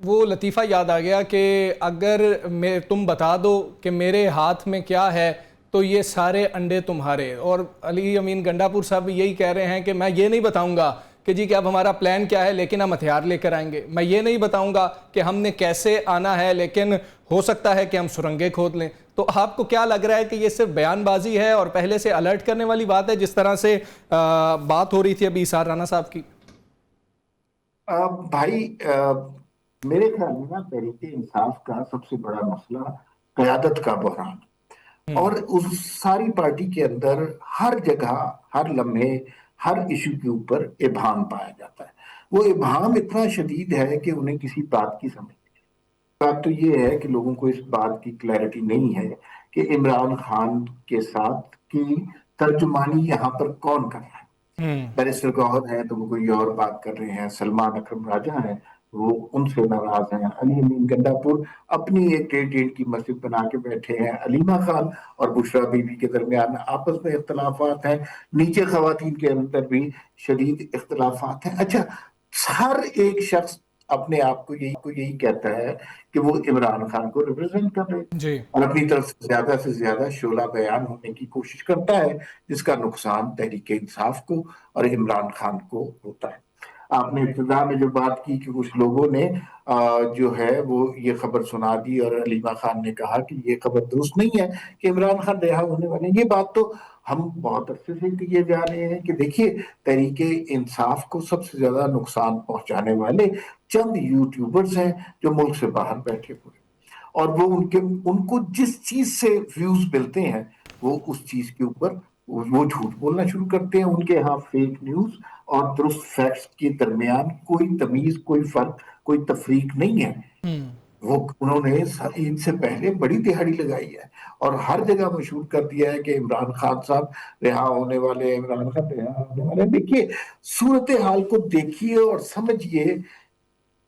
وہ لطیفہ یاد آ گیا کہ اگر تم بتا دو کہ میرے ہاتھ میں کیا ہے تو یہ سارے انڈے تمہارے. اور علی امین گنڈاپور صاحب بھی یہی کہہ رہے ہیں کہ میں یہ نہیں بتاؤں گا کہ جی کہ اب ہمارا پلان کیا ہے لیکن ہم ہتھیار لے کر آئیں گے. میں یہ نہیں بتاؤں گا کہ ہم نے کیسے آنا ہے لیکن ہو سکتا ہے کہ ہم سرنگیں کھود لیں. تو آپ کو کیا لگ رہا ہے کہ یہ صرف بیان بازی ہے اور پہلے سے الرٹ کرنے والی بات ہے جس طرح سے بات ہو رہی تھی ابھی اسحار رانا صاحب کی؟ بھائی میرے خیال میں نا تحریک انصاف کا سب سے بڑا مسئلہ قیادت کا بحران، اور اس ساری پارٹی کے اندر ہر جگہ ہر لمحے ہر ایشو کے اوپر ابہام پایا جاتا ہے. وہ ابہام اتنا شدید ہے کہ انہیں کسی بات کی سمجھ نہیں. بات تو یہ ہے کہ لوگوں کو اس بات کی کلیئرٹی نہیں ہے کہ عمران خان کے ساتھ کی ترجمانی یہاں پر کون کر رہا ہے. بیرسٹر گوہر ہیں تو وہ کوئی اور بات کر رہے ہیں، سلمان اکرم راجہ ہیں وہ ان سے ناراض ہیں، علی امین گنڈاپور اپنی ایک ٹرین کی مسجد بنا کے بیٹھے ہیں، علیمہ خان اور بشرا بی بی کے درمیان آپس میں اختلافات ہیں، نیچے خواتین کے اندر بھی شدید اختلافات ہیں. اچھا، ہر ایک شخص اپنے آپ کو یہی کہتا ہے کہ وہ عمران خان کو ریپرزینٹ کر رہے جی اور اپنی طرف سے زیادہ شعلہ بیان ہونے کی کوشش کرتا ہے، جس کا نقصان تحریک انصاف کو اور عمران خان کو ہوتا ہے. آپ نے ابتدا میں جو بات کی کہ کچھ لوگوں نے جو ہے وہ یہ خبر سنا دی اور علیمہ خان نے کہا کہ یہ خبر درست نہیں ہے کہ عمران خان رہا ہونے والے ہیں. یہ بات تو ہم بہت عرصے سے کیے جا رہے ہیں کہ دیکھیے تحریک انصاف کو سب سے زیادہ نقصان پہنچانے والے چند یوٹیوبرز ہیں جو ملک سے باہر بیٹھے ہوئے، اور وہ ان کو جس چیز سے ویوز ملتے ہیں وہ اس چیز کے اوپر وہ جھوٹ بولنا شروع کرتے ہیں. ان کے ہاں فیک نیوز اور درست فیکٹس کے درمیان کوئی تمیز، کوئی فرق، کوئی تفریق نہیں ہے. وہ انہوں نے ان سے پہلے بڑی دہاڑی لگائی ہے اور ہر جگہ مشہور کر دیا ہے کہ عمران خان صاحب رہا ہونے والے، عمران خان رہا ہونے والے. دیکھیے صورتحال کو دیکھیے اور سمجھیے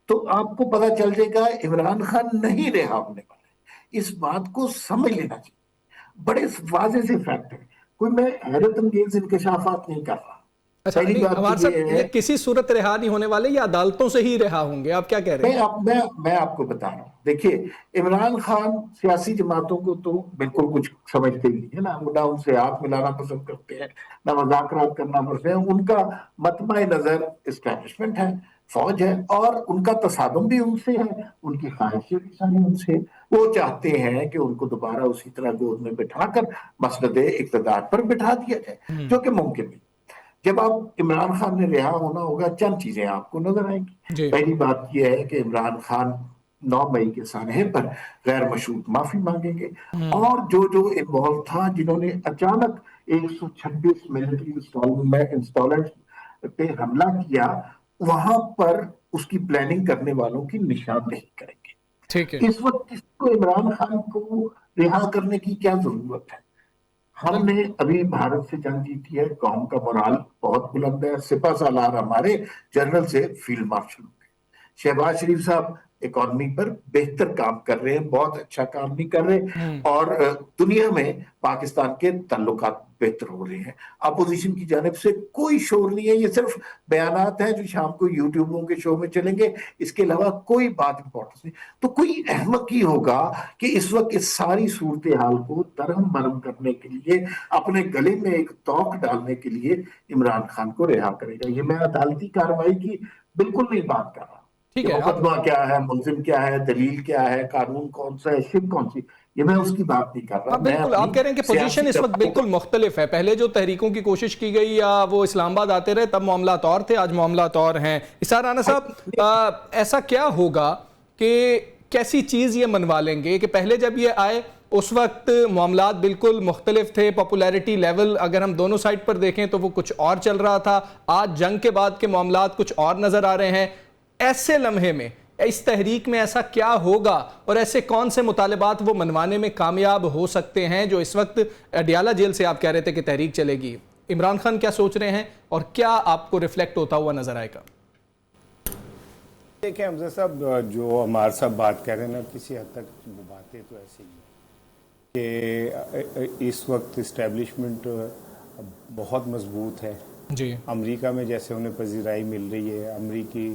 تو آپ کو پتا چل جائے گا عمران خان نہیں رہا ہونے والا. اس بات کو سمجھ لینا چاہیے. بڑے واضح سے فیکٹ ہے، کوئی میں حیرت انگیز انکشافات نہیں کر رہا. اچھا پہلی نہیں بات ہمارے تو صاحب، یہ یہ ہے، کسی صورت رہا نہیں ہونے والے یا عدالتوں سے ہی رہا ہوں گے؟ آپ کیا کہہ رہے ہیں؟ میں آپ کو بتا رہا ہوں. دیکھیے عمران خان سیاسی جماعتوں کو تو بالکل کچھ سمجھتے ہی نہیں ہے نا، وہ نہ ان سے ہاتھ ملانا پسند کرتے ہیں نہ مذاکرات کرنا پسند ہیں. ان کا مطمع نظر اسٹیبلشمنٹ ہے، فوج ہے، اور ان کا تصادم بھی ان سے ہے، ان کی خواہشیں بھی ساری ان سے. وہ چاہتے ہیں کہ ان کو دوبارہ اسی طرح گود میں بٹھا کر مسند اقتدار پر بٹھا دیا جائے، جو کہ ممکن نہیں. جب آپ عمران خان نے رہا ہونا ہوگا چند چیزیں آپ کو نظر آئیں گی. جی پہلی بات یہ ہے کہ عمران خان 9 مئی کے سانحے پر غیر مشروط معافی مانگیں گے، اور جو انوالو تھا، جنہوں نے اچانک 126 ملٹری انسٹالرز پہ حملہ کیا، وہاں پر اس کی پلاننگ کرنے والوں کی نشاندہی کریں گے. ٹھیک ہے. اس وقت کس کو عمران خان کو رہا کرنے کی کیا ضرورت ہے؟ ہم نے ابھی بھارت سے جنگ جیتی ہے، قوم کا morale بہت بلند ہے، سپہ سالار ہمارے جنرل سے فیلڈ مارشل ہو گئے. شہباز شریف صاحب اکانومی پر بہتر کام کر رہے ہیں، بہت اچھا کام نہیں کر رہے، اور دنیا میں پاکستان کے تعلقات بہتر ہو رہے ہیں. اپوزیشن کی جانب سے کوئی شور نہیں ہے، یہ صرف بیانات ہیں جو شام کو یوٹیوبوں کے شو میں چلیں گے، اس کے علاوہ کوئی بات امپورٹنس نہیں. تو کوئی احمق ہی ہوگا کہ اس وقت اس ساری صورتحال کو درہم برہم کرنے کے لیے، اپنے گلے میں ایک توق ڈالنے کے لیے عمران خان کو رہا کرے گا. یہ میں عدالتی کارروائی کی بالکل نہیں بات کر رہا کہ ٹھیک ہے. آپ مقدمہ کیا ہے، ملزم کیا ہے، دلیل کیا ہے، قانون کون سا ہے، شک کون سی، یہ میں اس کی بات نہیں کر رہا. میں بالکل اپنی آپ کہہ رہے ہیں کہ پوزیشن سیاسی اس وقت بالکل مختلف ہے. پہلے جو تحریکوں کی کوشش کی گئی یا وہ اسلام آباد آتے رہے تب معاملات اور تھے، آج معاملات اور ہیں. اسحار رانا صاحب، ایسا کیا ہوگا کہ کیسی چیز یہ منوا لیں گے کہ پہلے جب یہ آئے اس وقت معاملات بالکل مختلف تھے، پاپولیرٹی لیول اگر ہم دونوں سائٹ پر دیکھیں تو وہ کچھ اور چل رہا تھا، آج جنگ کے بعد کے معاملات کچھ اور نظر آ رہے ہیں. ایسے لمحے میں اس تحریک میں ایسا کیا ہوگا اور ایسے کون سے مطالبات وہ منوانے میں کامیاب ہو سکتے ہیں جو اس وقت اڈیالہ جیل سے آپ کہہ رہے تھے کہ تحریک چلے گی؟ عمران خان کیا سوچ رہے ہیں اور کیا آپ کو ریفلیکٹ ہوتا ہوا نظر آئے گا؟ دیکھیں حمزہ صاحب، جو ہمارے صاحب بات کہہ رہے ہیں نا، کسی حد تک وہ باتیں تو ایسی ہیں کہ اس وقت اسٹیبلشمنٹ بہت مضبوط ہے. جی امریکہ میں جیسے انہیں پذیرائی مل رہی ہے، امریکی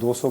200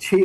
6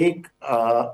1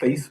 23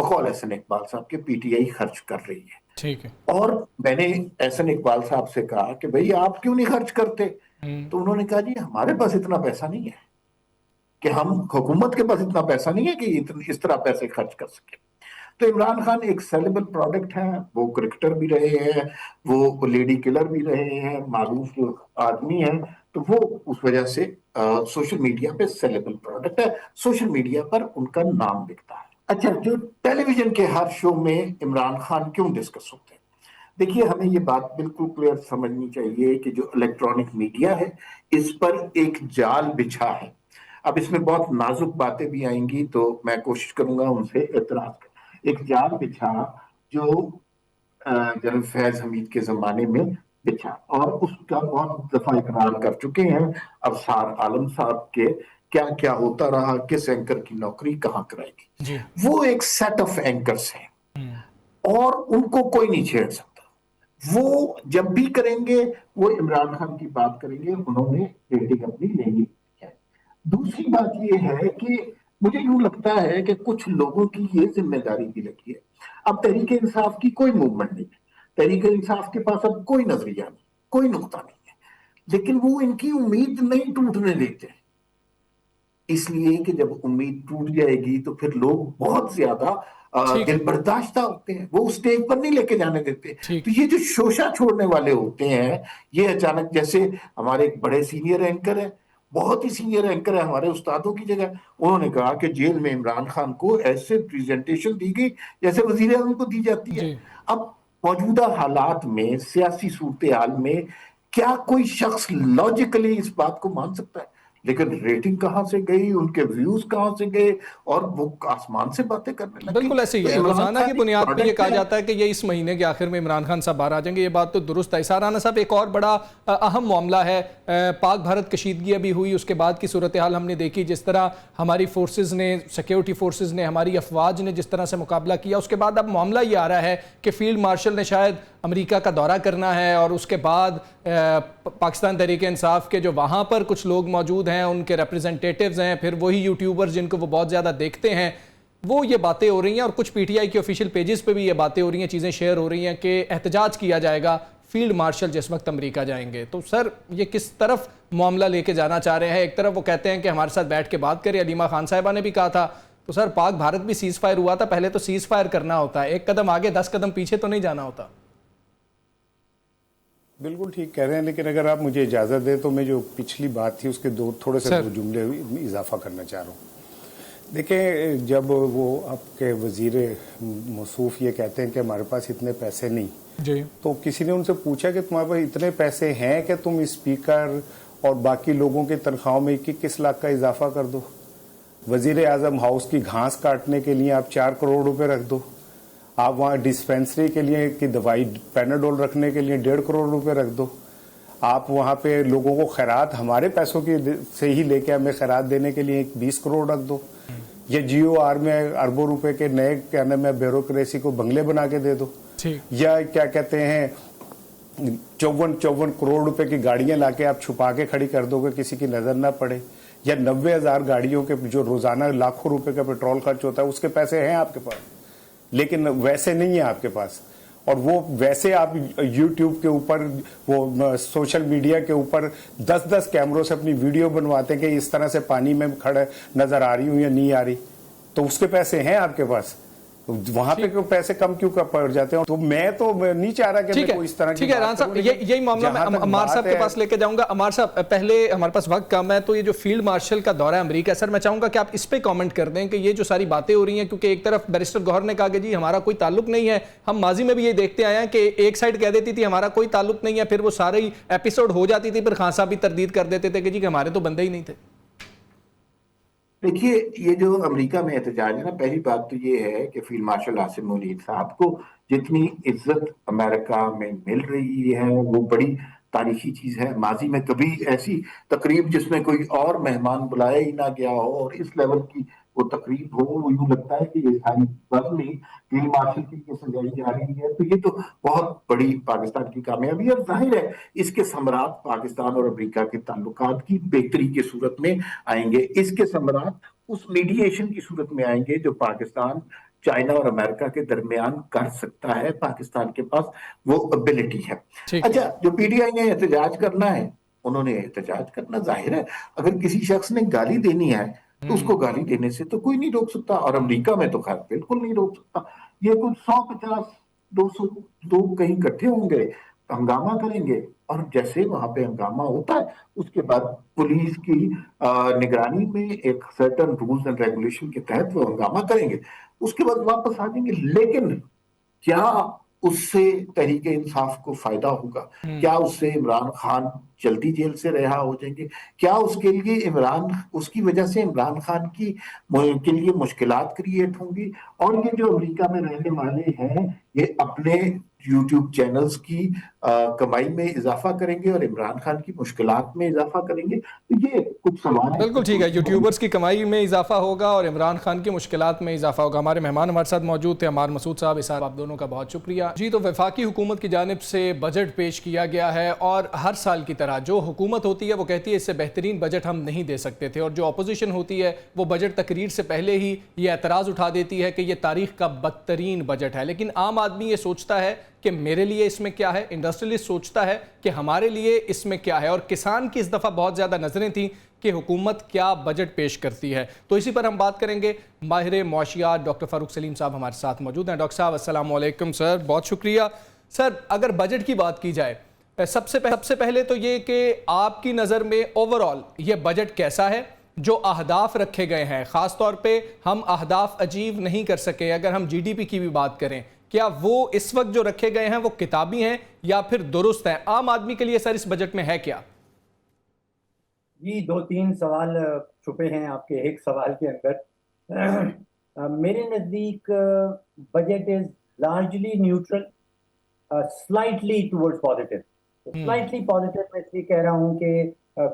بقول احسن اقبال صاحب کے پی ٹی آئی خرچ کر رہی ہے. ٹھیک ہے. اور میں نے احسن اقبال صاحب سے کہا کہ بھئی آپ کیوں نہیں خرچ کرتے؟ تو انہوں نے کہا جی ہمارے پاس اتنا پیسہ نہیں ہے کہ ہم، حکومت کے پاس اتنا پیسہ نہیں ہے کہ اس طرح پیسے خرچ کر سکے. تو عمران خان ایک سیلیبل پروڈکٹ ہیں، وہ کرکٹر بھی رہے ہیں، وہ لیڈی کلر بھی رہے ہیں، معروف آدمی ہیں، تو وہ اس وجہ سے سوشل میڈیا پہ سیلیبل پروڈکٹ ہے، سوشل میڈیا پر ان کا نام بکتا ہے. اچھا، جو ٹیلی ویژن کے ہر شو میں عمران خان کیوں ڈسکس ہوتے ہیں؟ دیکھیے ہمیں یہ بات بالکل کلیئر سمجھنی چاہیے کہ جو الیکٹرانک میڈیا ہے اس پر ایک جال بچھا ہے. اب اس میں بہت نازک باتیں بھی آئیں گی تو میں کوشش کروں گا ان سے اعتراض کریں. ایک جال بچھا جو جنرل فیض حمید کے زمانے میں بچھا، اور اس کا بہت دفعہ اقرار کر چکے ہیں ابصار عالم صاحب کے کیا کیا ہوتا رہا، کس اینکر کی نوکری کہاں کرائے گی. جی. وہ ایک سیٹ آف اینکرز ہیں اور ان کو کوئی نہیں چھیڑ سکتا. وہ جب بھی کریں گے وہ عمران خان کی بات کریں گے، انہوں نے ریٹنگ اپنی لینی ہے. دوسری بات یہ ہے کہ مجھے یوں لگتا ہے کہ کچھ لوگوں کی یہ ذمہ داری بھی لگی ہے. اب تحریک انصاف کی کوئی موومنٹ نہیں ہے، تحریک انصاف کے پاس اب کوئی نظریہ نہیں، کوئی نقطہ نہیں ہے، لیکن وہ ان کی امید نہیں ٹوٹنے دیتے، اس لیے کہ جب امید ٹوٹ جائے گی تو پھر لوگ بہت زیادہ دل برداشتہ ہوتے ہیں، وہ اسٹیج پر نہیں لے کے جانے دیتے. تو یہ جو شوشہ چھوڑنے والے ہوتے ہیں، یہ اچانک، جیسے ہمارے ایک بڑے سینئر اینکر ہیں، بہت ہی سینئر اینکر ہے ہمارے استادوں کی جگہ، انہوں نے کہا کہ جیل میں عمران خان کو ایسے پریزنٹیشن دی گئی جیسے وزیر اعظم کو دی جاتی ہے. اب موجودہ حالات میں، سیاسی صورتحال میں، کیا کوئی شخص لاجیکلی اس بات کو مان سکتا ہے؟ لیکن ریٹنگ کہاں سے گئی، ان کے ویوز کہاں سے گئے، اور وہ آسمان سے باتیں کرنے لگے. بالکل ایسے ہی ہے، روزانہ کی بنیاد پہ یہ کہا جاتا ہے کہ یہ اس مہینے کے آخر میں عمران خان صاحب باہر آ جائیں گے. یہ بات تو درست ہے. سارانہ صاحب، ایک اور بڑا اہم معاملہ ہے، پاک بھارت کشیدگی ابھی ہوئی، اس کے بعد کی صورتحال ہم نے دیکھی، جس طرح ہماری فورسز نے، سیکیورٹی فورسز نے، ہماری افواج نے جس طرح سے مقابلہ کیا. اس کے بعد اب معاملہ یہ آ رہا ہے کہ فیلڈ مارشل نے شاید امریکہ کا دورہ کرنا ہے، اور اس کے بعد پاکستان تحریک انصاف کے جو وہاں پر کچھ لوگ موجود ہیں، ان کے ریپرزنٹیٹیوز ہیں، پھر وہی یوٹیوبرز جن کو وہ بہت زیادہ دیکھتے ہیں، وہ یہ باتیں ہو رہی ہیں، اور کچھ پی ٹی آئی کے آفیشیل پیجز پہ بھی یہ باتیں ہو رہی ہیں، چیزیں شیئر ہو رہی ہیں کہ احتجاج کیا جائے گا فیلڈ مارشل جس وقت امریکہ جائیں گے. تو سر، یہ کس طرف معاملہ لے کے جانا چاہ رہے ہیں؟ ایک طرف وہ کہتے ہیں کہ ہمارے ساتھ بیٹھ کے بات کریں، علیمہ خان صاحبہ نے بھی کہا تھا. تو سر، پاک بھارت بھی سیز فائر ہوا تھا، پہلے تو سیز فائر کرنا ہوتا ہے، ایک قدم آگے 10 قدم پیچھے تو نہیں جانا ہوتا. بالکل ٹھیک کہہ رہے ہیں، لیکن اگر آپ مجھے اجازت دیں تو میں جو پچھلی بات تھی اس کے تھوڑے سے 2 جملے اضافہ کرنا چاہ رہا ہوں. دیکھیں، جب وہ آپ کے وزیر موصوف یہ کہتے ہیں کہ ہمارے پاس اتنے پیسے نہیں، جی، تو کسی نے ان سے پوچھا کہ تمہارے پاس اتنے پیسے ہیں کہ تم اسپیکر اور باقی لوگوں کی تنخواہوں میں 21 لاکھ کا اضافہ کر دو؟ وزیر اعظم ہاؤس کی گھاس کاٹنے کے لیے آپ 4 کروڑ روپے رکھ دو، آپ وہاں ڈسپینسری کے لیے کی دوائی پیناڈول رکھنے کے لیے 1.5 کروڑ روپے رکھ دو، آپ وہاں پہ لوگوں کو خیرات ہمارے پیسوں کی سے ہی لے کے ہمیں خیرات دینے کے لیے 20 کروڑ رکھ دو، یا جی او آر میں اربوں روپے کے نئے کیا نام ہے بیوروکریسی کو بنگلے بنا کے دے دو، یا کیا کہتے ہیں 54 کروڑ روپے کی گاڑیاں لا کے آپ چھپا کے کھڑی کر دو گے، کسی کی نظر نہ پڑے، یا 90,000 گاڑیوں کے جو روزانہ لاکھوں روپے کا پیٹرول خرچ ہوتا ہے اس کے پیسے ہیں آپ کے پاس، لیکن ویسے نہیں ہے آپ کے پاس. اور وہ ویسے آپ یوٹیوب کے اوپر، وہ سوشل میڈیا کے اوپر 10 کیمروں سے اپنی ویڈیو بنواتے ہیں کہ اس طرح سے پانی میں کھڑے نظر آ رہی ہوں یا نہیں آ رہی، تو اس کے پیسے ہیں آپ کے پاس، وہاں پہ پیسے کم کیوں پڑ جاتے ہیں؟ تو میں تو نہیں چاہ رہا کہ میں کوئی اس طرح کی ٹھیک ہے. ران صاحب، یہی معاملہ میں عمار صاحب کے پاس لے کے جاؤں گا. عمار صاحب، پہلے ہمارے پاس وقت کم ہے، تو یہ جو فیلڈ مارشل کا دورہ ہے امریکہ، سر میں چاہوں گا کہ آپ اس پہ کامنٹ کر دیں کہ یہ جو ساری باتیں ہو رہی ہیں، کیونکہ ایک طرف بیرسٹر گوہر نے کہا کہ جی ہمارا کوئی تعلق نہیں ہے، ہم ماضی میں بھی یہ دیکھتے آئے ہیں کہ ایک سائڈ کہہ دیتی تھی ہمارا کوئی تعلق نہیں ہے، پھر وہ سارے ایپیسوڈ ہو جاتی تھی، پھر خان صاحب بھی تردید کر دیتے تھے کہ جی ہمارے تو بندے ہی نہیں تھے. دیکھیے، یہ جو امریکہ میں احتجاج ہے نا، پہلی بات تو یہ ہے کہ فیلڈ مارشل عاصم منیر صاحب کو جتنی عزت امریکہ میں مل رہی ہے وہ بڑی تاریخی چیز ہے. ماضی میں کبھی ایسی تقریب جس میں کوئی اور مہمان بلایا ہی نہ گیا ہو اور اس لیول کی وہ تقریب ہو، وہ یوں لگتا ہے کہ یہ ساری بزم ہی فیلڈ مارشل کی سجائی جا رہی ہے. تو یہ تو بہت بڑی پاکستان کی کامیابی ہے، اور ظاہر ہے اس کے ثمرات پاکستان اور امریکہ کے تعلقات کی بہتری کی صورت میں آئیں گے. اس کے ثمرات اس میڈییشن کی صورت میں آئیں گے جو پاکستان چائنا اور امریکہ کے درمیان کر سکتا ہے. پاکستان کے پاس وہ ابیلٹی ہے. اچھا، جو پی ٹی آئی نے احتجاج کرنا ہے، انہوں نے احتجاج کرنا. ظاہر ہے اگر کسی شخص نے گالی دینی ہے تو اس کو گالی دینے سے تو کوئی نہیں روک سکتا، اور امریکہ میں تو خیر بالکل نہیں روک سکتا. یہ کچھ 150-200 لوگ کہیں اکٹھے ہوں گے، ہنگامہ کریں گے، اور جیسے وہاں پہ ہنگامہ ہوتا ہے اس کے بعد پولیس کی نگرانی میں ایک سرٹن رولز اینڈ ریگولیشن کے تحت وہ ہنگامہ کریں گے، اس کے بعد واپس آ جائیں گے. لیکن کیا اس سے تحریک انصاف کو فائدہ ہوگا؟ کیا اس سے عمران خان جلدی جیل سے رہا ہو جائیں گے؟ کیا اس کے لیے اس کی وجہ سے عمران خان کے لیے مشکلات کریٹ ہوں گی؟ اور یہ جو امریکہ میں رہنے والے ہیں یہ اپنے یوٹیوب چینلز کی کمائی میں اضافہ کریں گے اور عمران خان کی مشکلات میں اضافہ کریں گے. یہ کچھ سوال بالکل ٹھیک ہے، یوٹیوبرز کی کمائی میں اضافہ ہوگا اور عمران خان کی مشکلات میں اضافہ ہوگا. ہمارے مہمان ہمارے ساتھ موجود تھے، عمار مسعود صاحب. اسحاق، آپ دونوں کا بہت شکریہ. جی، تو وفاقی حکومت کی جانب سے بجٹ پیش کیا گیا ہے، اور ہر سال کی طرح جو حکومت ہوتی ہے وہ کہتی ہے اس سے بہترین بجٹ ہم نہیں دے سکتے تھے، اور جو اپوزیشن ہوتی ہے وہ بجٹ تقریر سے پہلے ہی یہ اعتراض اٹھا دیتی ہے کہ یہ تاریخ کا بدترین بجٹ ہے. لیکن عام آدمی یہ سوچتا ہے کہ میرے لیے اس میں کیا ہے، انڈسٹریلسٹ سوچتا ہے کہ ہمارے لیے اس میں کیا ہے، اور کسان کی اس دفعہ بہت زیادہ نظریں تھیں کہ حکومت کیا بجٹ پیش کرتی ہے. تو اسی پر ہم بات کریں گے. ماہر معاشیات ڈاکٹر فاروق سلیم صاحب ہمارے ساتھ موجود ہیں. ڈاکٹر صاحب السلام علیکم. سر بہت شکریہ. سر، اگر بجٹ کی بات کی جائے، سب سے پہلے تو یہ کہ آپ کی نظر میں اوورآل یہ بجٹ کیسا ہے؟ جو اہداف رکھے گئے ہیں، خاص طور پہ ہم اہداف اچیو نہیں کر سکے، اگر ہم جی ڈی پی کی بھی بات کریں، کیا وہ اس وقت جو رکھے گئے ہیں وہ کتابی ہیں یا پھر درست ہیں؟ عام آدمی کے لیے سر اس بجٹ میں ہے کیا؟ جی، 2-3 سوال چھپے ہیں آپ کے ایک سوال کے اندر. میرے نزدیک budget is largely neutral, slightly towards positive. Slightly positive میں اس لیے کہہ رہا ہوں کہ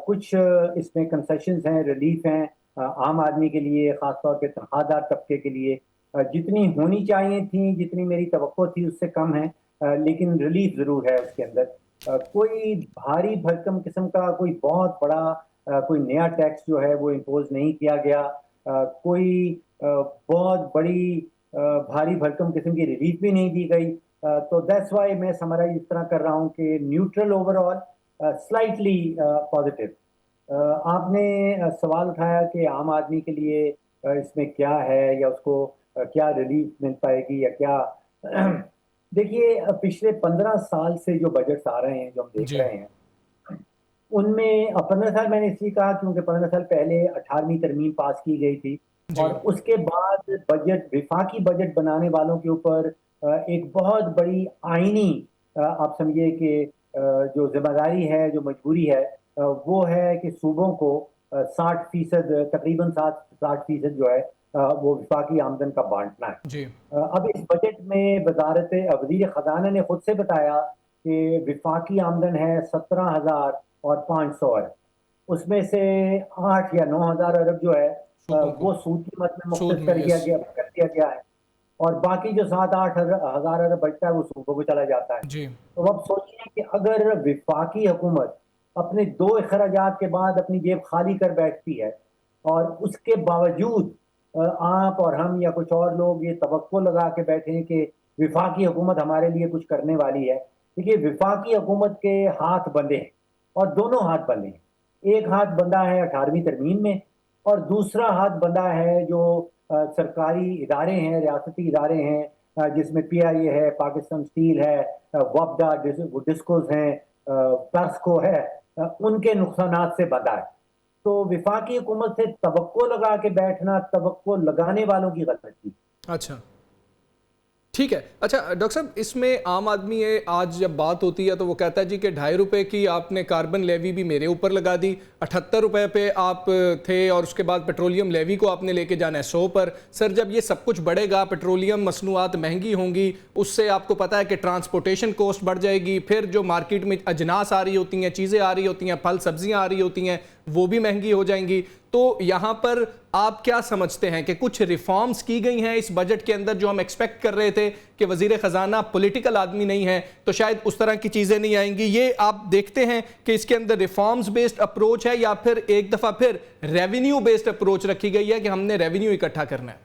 کچھ اس میں کنسیشنز ہیں، ریلیف ہیں عام آدمی کے لیے، خاص طور پہ تنخواہ دار طبقے کے لیے. جتنی ہونی چاہیے تھیں، جتنی میری توقع تھی اس سے کم ہے، لیکن ریلیف ضرور ہے اس کے اندر. کوئی بھاری بھرکم قسم کا کوئی بہت بڑا کوئی نیا ٹیکس جو ہے وہ امپوز نہیں کیا گیا، کوئی بہت بڑی بھاری بھرکم قسم کی ریلیف بھی نہیں دی گئی. تو دیٹس وائی میں سمرائز اس طرح کر رہا ہوں کہ neutral over all, slightly positive. آپ نے سوال اٹھایا کہ عام آدمی کے لیے اس میں کیا ہے، یا اس کو کیا ریلیف مل پائے گی یا کیا. دیکھیے، پچھلے 15 سال سے جو بجٹس آ رہے ہیں، جو ہم دیکھ رہے ہیں، ان میں 15 سال میں نے اس لیے کہا کیونکہ 15 سال پہلے 18ویں ترمیم پاس کی گئی تھی، اور اس کے بعد بجٹ، وفاقی بجٹ بنانے والوں کے اوپر ایک بہت بڑی آئینی آپ سمجھے کہ جو ذمہ داری ہے، جو مجبوری ہے، وہ ہے کہ صوبوں کو 60%، تقریباً 60% جو ہے وہ وفاقی آمدن کا بانٹنا ہے. اب اس بجٹ میں وزارت وزیر خزانہ نے خود سے بتایا کہ وفاقی آمدن ہے 17,500 ارب. اس میں سے 8 یا 9,000 ارب جو ہے وہ سود کی مد میں مختص کر دیا گیا ہے، اور باقی جو 7-8 ہزار ارب بچتا ہے وہ صوبوں کو چلا جاتا ہے. تو اب سوچیے کہ اگر وفاقی حکومت اپنے 2 اخراجات کے بعد اپنی جیب خالی کر بیٹھتی ہے، اور اس کے باوجود آپ اور ہم یا کچھ اور لوگ یہ توقع لگا کے بیٹھے ہیں کہ وفاقی حکومت ہمارے لیے کچھ کرنے والی ہے. دیکھیے، وفاقی حکومت کے ہاتھ بندے ہیں، اور دونوں ہاتھ بندے ہیں. ایک ہاتھ بندہ ہے 18ویں ترمیم میں، اور دوسرا ہاتھ بندہ ہے جو سرکاری ادارے ہیں، ریاستی ادارے ہیں، جس میں پی آئی اے ہے، پاکستان اسٹیل ہے، وفدا، ڈسکوز ہیں، ٹاسکو ہے، ان کے نقصانات سے بندہ ہے. تو وفاقی حکومت سے توقع لگا کے بیٹھنا توقع لگانے والوں کی غلطی. اچھا ٹھیک ہے. اچھا ڈاکٹر صاحب، اس میں عام آدمی آج جب بات ہوتی ہے تو وہ کہتا ہے جی کہ 2.5 روپے کی آپ نے کاربن لیوی بھی میرے اوپر لگا دی، 78 روپے پہ آپ تھے، اور اس کے بعد پیٹرولیم لیوی کو آپ نے لے کے جانا ہے 100 پر. سر جب یہ سب کچھ بڑھے گا، پیٹرولیم مصنوعات مہنگی ہوں گی، اس سے آپ کو پتہ ہے کہ ٹرانسپورٹیشن کوسٹ بڑھ جائے گی، پھر جو مارکیٹ میں اجناس آ رہی ہوتی ہیں، چیزیں آ رہی ہوتی ہیں، پھل سبزیاں آ رہی ہوتی ہیں، وہ بھی مہنگی ہو جائیں گی. تو یہاں پر آپ کیا سمجھتے ہیں کہ کچھ ریفارمز کی گئی ہیں اس بجٹ کے اندر جو ہم ایکسپیکٹ کر رہے تھے کہ وزیر خزانہ پولیٹیکل آدمی نہیں ہے تو شاید اس طرح کی چیزیں نہیں آئیں گی؟ یہ آپ دیکھتے ہیں کہ اس کے اندر ریفارمز بیسڈ اپروچ ہے یا پھر ایک دفعہ پھر ریونیو بیسڈ اپروچ رکھی گئی ہے کہ ہم نے ریونیو اکٹھا کرنا ہے؟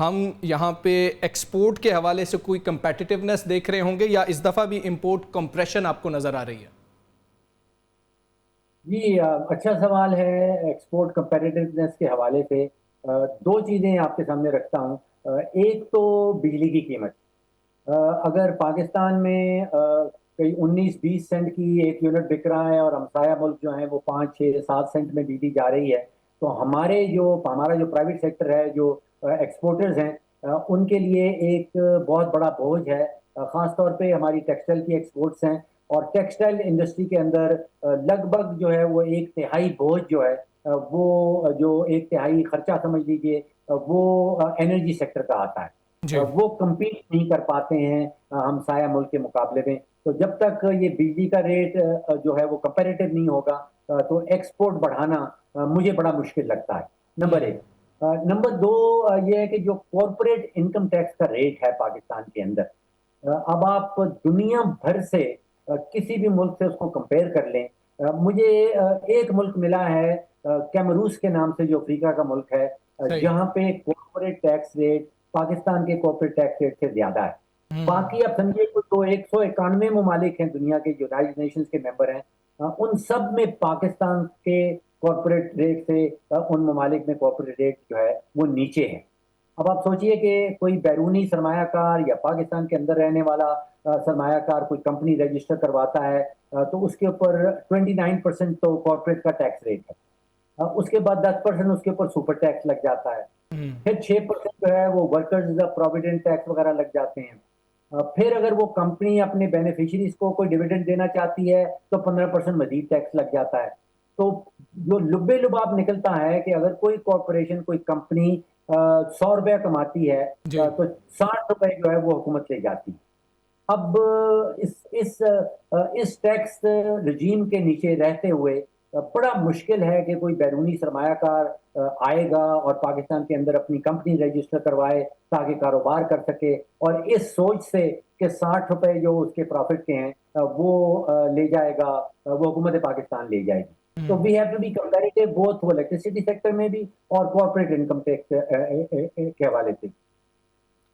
ہم یہاں پہ ایکسپورٹ کے حوالے سے کوئی کمپیٹیٹیونیس دیکھ رہے ہوں گے یا اس دفعہ بھی امپورٹ کمپریشن آپ کو نظر آ رہی ہے؟ جی اچھا سوال ہے. ایکسپورٹ کمپیٹیٹیونیس کے حوالے سے دو چیزیں آپ کے سامنے رکھتا ہوں. ایک تو بجلی کی قیمت. اگر پاکستان میں کئی 19-20 سینٹ کی ایک یونٹ بک رہا ہے اور ہمسایہ ملک جو ہیں وہ 5-6-7 سینٹ میں بجلی جا رہی ہے, تو ہمارا جو پرائیویٹ سیکٹر ہے, جو ایکسپورٹرز ہیں, ان کے لیے ایک بہت بڑا بوجھ ہے. خاص طور پہ ہماری ٹیکسٹائل کی ایکسپورٹس ہیں, اور ٹیکسٹائل انڈسٹری کے اندر لگ بھگ جو ہے وہ 1/3 بوجھ جو ہے وہ جو 1/3 خرچہ سمجھ لیجیے وہ انرجی سیکٹر کا آتا ہے. وہ کمپیٹ نہیں کر پاتے ہیں ہمسایہ ملک کے مقابلے میں. تو جب تک یہ بجلی کا ریٹ جو ہے وہ کمپیریٹیو نہیں ہوگا تو ایکسپورٹ بڑھانا مجھے بڑا مشکل لگتا ہے. نمبر 1. نمبر 2 یہ ہے کہ جو کارپوریٹ انکم ٹیکس کا ریٹ ہے پاکستان کے اندر, اب آپ دنیا بھر سے کسی بھی ملک سے اس کو کمپیئر کر لیں. مجھے ایک ملک ملا ہے کیمروس کے نام سے, جو افریقہ کا ملک ہے, جہاں پہ کارپوریٹ ٹیکس ریٹ پاکستان کے کارپوریٹ ٹیکس ریٹ سے زیادہ ہے. باقی آپ سمجھے تو 191 ممالک ہیں دنیا کے جو یونائٹڈ نیشنز کے ممبر ہیں, ان سب میں پاکستان کے کارپوریٹ ریٹ سے ان ممالک میں کارپوریٹ ریٹ جو ہے وہ نیچے ہے. اب آپ سوچئے کہ کوئی بیرونی سرمایہ کار یا پاکستان کے اندر رہنے والا سرمایہ کار کوئی کمپنی رجسٹر کرواتا ہے تو اس کے اوپر 29% تو کارپوریٹ کا ٹیکس ریٹ ہے. اس کے بعد 10% اس کے اوپر سپر ٹیکس لگ جاتا ہے. پھر 6% جو ہے وہ ورکرز پروویڈنٹ ٹیکس وغیرہ لگ جاتے ہیں. پھر اگر وہ کمپنی اپنے بینیفیشریز کو کوئی ڈیویڈنڈ دینا چاہتی ہے تو 15% مزید ٹیکس لگ جاتا ہے. تو جو لبے لباب نکلتا ہے کہ اگر کوئی کارپوریشن کوئی کمپنی 100 روپے کماتی ہے تو 60 روپے جو ہے وہ حکومت لے جاتی ہے. اب اس ٹیکس رجیم کے نیچے رہتے ہوئے بڑا مشکل ہے کہ کوئی بیرونی سرمایہ کار آئے گا اور پاکستان کے اندر اپنی کمپنی رجسٹر کروائے تاکہ کاروبار کر سکے, اور اس سوچ سے کہ 60 روپے جو اس کے پروفٹ کے ہیں وہ لے جائے گا, وہ حکومت پاکستان لے جائے گی. تو we have to be comparative both وہ الیکٹریسٹی سیکٹر میں بھی اور کارپوریٹ انکم ٹیکس کے حوالے سے.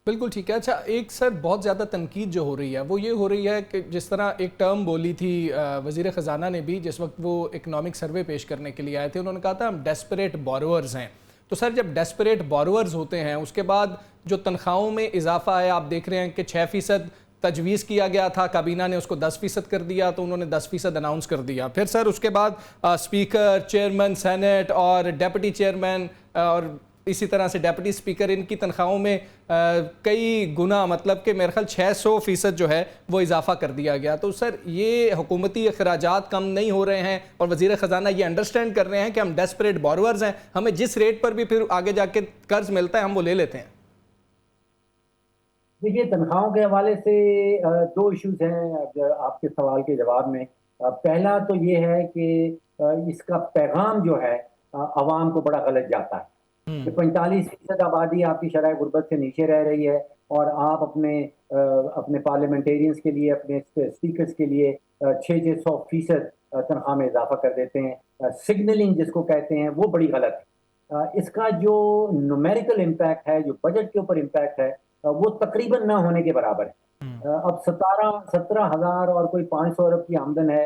بالکل ٹھیک ہے. اچھا, ایک سر بہت زیادہ تنقید جو ہو رہی ہے وہ یہ ہو رہی ہے کہ جس طرح ایک ٹرم بولی تھی وزیر خزانہ نے بھی جس وقت وہ اکنامک سروے پیش کرنے کے لیے آئے تھے, انہوں نے کہا تھا ہم ڈیسپریٹ بوروورز ہیں. تو سر جب ڈیسپریٹ بوروورز ہوتے ہیں اس کے بعد جو تنخواہوں میں اضافہ ہے, آپ دیکھ رہے ہیں کہ 6% تجویز کیا گیا تھا, کابینہ نے اس کو 10% کر دیا, تو انہوں نے 10% اناؤنس کر دیا. پھر سر اس کے بعد اسپیکر, چیئرمین سینٹ اور ڈیپٹی چیئرمین اور اسی طرح سے ڈیپٹی اسپیکر, ان کی تنخواہوں میں کئی گنا, مطلب کہ میرے خیال 600% جو ہے وہ اضافہ کر دیا گیا. تو سر یہ حکومتی اخراجات کم نہیں ہو رہے ہیں اور وزیر خزانہ یہ انڈرسٹینڈ کر رہے ہیں کہ ہم ڈیسپریٹ بوروورز ہیں, ہمیں جس ریٹ پر بھی پھر آگے جا کے قرض ملتا ہے ہم وہ لے لیتے ہیں. دیکھیے, تنخواہوں کے حوالے سے دو ایشوز ہیں آپ کے سوال کے جواب میں. پہلا تو یہ ہے کہ اس کا پیغام جو ہے عوام کو بڑا غلط جاتا ہے کہ 45% آبادی آپ کی شرح غربت سے نیچے رہ رہی ہے اور آپ اپنے پارلیمنٹیرینز کے لیے, اپنے اسپیکرز کے لیے 600% تنخواہ میں اضافہ کر دیتے ہیں. سگنلنگ جس کو کہتے ہیں وہ بڑی غلط ہے. اس کا جو نومیریکل امپیکٹ ہے, جو بجٹ کے اوپر امپیکٹ ہے, وہ تقریباً نہ ہونے کے برابر ہے. اب 17,000 اور کوئی 500 ارب کی آمدن ہے,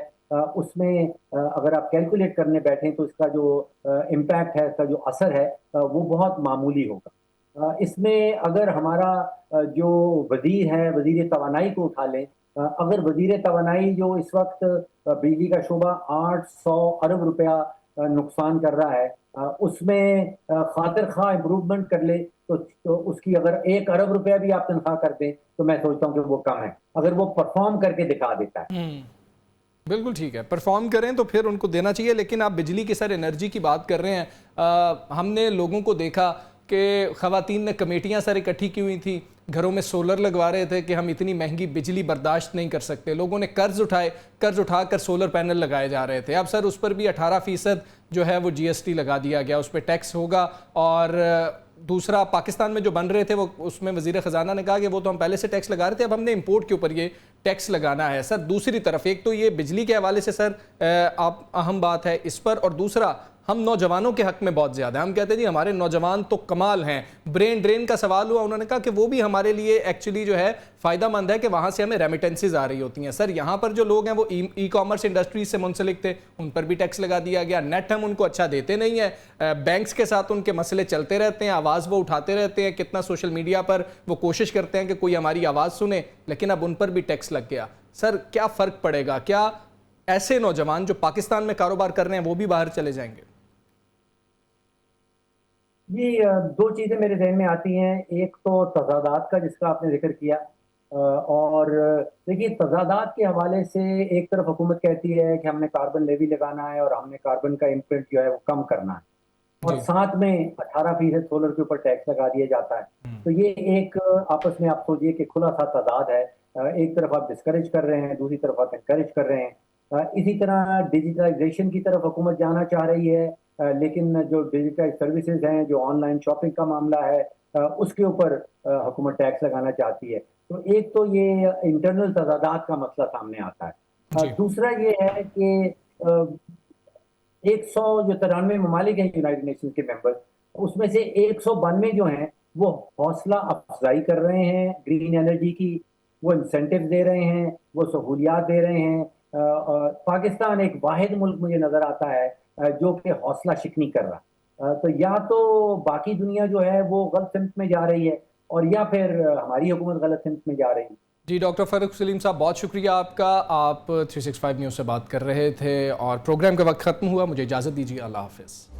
اس میں اگر آپ کیلکولیٹ کرنے بیٹھیں تو اس کا جو امپیکٹ ہے, اس کا جو اثر ہے وہ بہت معمولی ہوگا. اس میں اگر ہمارا جو وزیر ہے, وزیر توانائی کو اٹھا لیں, اگر وزیر توانائی جو اس وقت بجلی کا شعبہ 800 ارب روپیہ نقصان کر رہا ہے, اس میں خاطر خواہ امپروومنٹ کر لے تو اس کی اگر 1 ارب روپیہ بھی آپ تنخواہ کر دیں تو میں سوچتا ہوں کہ وہ کم ہے, اگر وہ پرفارم کر کے دکھا دیتا ہے. بالکل ٹھیک ہے, پرفارم کریں تو پھر ان کو دینا چاہیے. لیکن آپ بجلی کی سر انرجی کی بات کر رہے ہیں, ہم نے لوگوں کو دیکھا کہ خواتین نے کمیٹیاں سر اکٹھی کی ہوئی تھیں, گھروں میں سولر لگوا رہے تھے کہ ہم اتنی مہنگی بجلی برداشت نہیں کر سکتے. لوگوں نے قرض اٹھا کر سولر پینل لگائے جا رہے تھے. اب سر اس پر بھی 18% جو ہے وہ GST لگا دیا گیا, اس پہ ٹیکس ہوگا. اور دوسرا, پاکستان میں جو بن رہے تھے وہ اس میں وزیر خزانہ نے کہا کہ وہ تو ہم پہلے سے ٹیکس لگا رہے تھے, اب ہم نے امپورٹ کے اوپر یہ ٹیکس لگانا ہے. سر دوسری طرف ایک تو یہ بجلی کے حوالے سے سر آپ اہم بات ہے اس پر, اور دوسرا ہم نوجوانوں کے حق میں بہت زیادہ ہیں. ہم کہتے ہیں جی ہمارے نوجوان تو کمال ہیں. برین ڈرین کا سوال ہوا, انہوں نے کہا کہ وہ بھی ہمارے لیے ایکچولی جو ہے فائدہ مند ہے کہ وہاں سے ہمیں ریمیٹنسز آ رہی ہوتی ہیں. سر یہاں پر جو لوگ ہیں وہ ای کامرس انڈسٹری سے منسلک تھے, ان پر بھی ٹیکس لگا دیا گیا. نیٹ ہم ان کو اچھا دیتے نہیں ہیں, بینکس کے ساتھ ان کے مسئلے چلتے رہتے ہیں, آواز وہ اٹھاتے رہتے ہیں, کتنا سوشل میڈیا پر وہ کوشش کرتے ہیں کہ کوئی ہماری آواز سنے, لیکن اب ان پر بھی ٹیکس لگ گیا. سر کیا فرق پڑے گا؟ کیا ایسے نوجوان جو پاکستان میں کاروبار کر رہے ہیں وہ بھی باہر چلے جائیں گے؟ جی دو چیزیں میرے ذہن میں آتی ہیں. ایک تو تضادات کا جس کا آپ نے ذکر کیا, اور دیکھیے تضادات کے حوالے سے ایک طرف حکومت کہتی ہے کہ ہم نے کاربن لیوی لگانا ہے اور ہم نے کاربن کا امپرنٹ جو ہے وہ کم کرنا ہے, اور ساتھ میں 18% سولر کے اوپر ٹیکس لگا دیا جاتا ہے. تو یہ ایک آپس میں آپ سوچیے کہ کھلا سا تضاد ہے. ایک طرف آپ ڈسکریج کر رہے ہیں, دوسری طرف آپ انکریج کر رہے ہیں. اسی طرح ڈیجیٹلائزیشن کی طرف حکومت جانا چاہ رہی ہے, لیکن جو ڈیجیٹل سروسز ہیں, جو آن لائن شاپنگ کا معاملہ ہے, اس کے اوپر حکومت ٹیکس لگانا چاہتی ہے. تو ایک تو یہ انٹرنل تضادات کا مسئلہ سامنے آتا ہے. دوسرا یہ ہے کہ 193 ممالک ہیں یونائیٹڈ نیشنز کے ممبر, اس میں سے 192 جو ہیں وہ حوصلہ افزائی کر رہے ہیں گرین انرجی کی, وہ انسینٹیو دے رہے ہیں, وہ سہولیات دے رہے ہیں. پاکستان ایک واحد ملک مجھے نظر آتا ہے جو کہ حوصلہ شکنی کر رہا. تو یا تو باقی دنیا جو ہے وہ غلط سمت میں جا رہی ہے, اور یا پھر ہماری حکومت غلط سمت میں جا رہی ہے. جی ڈاکٹر فاروق سلیم صاحب بہت شکریہ آپ کا. آپ 365 نیوز سے بات کر رہے تھے اور پروگرام کا وقت ختم ہوا. مجھے اجازت دیجیے. اللہ حافظ.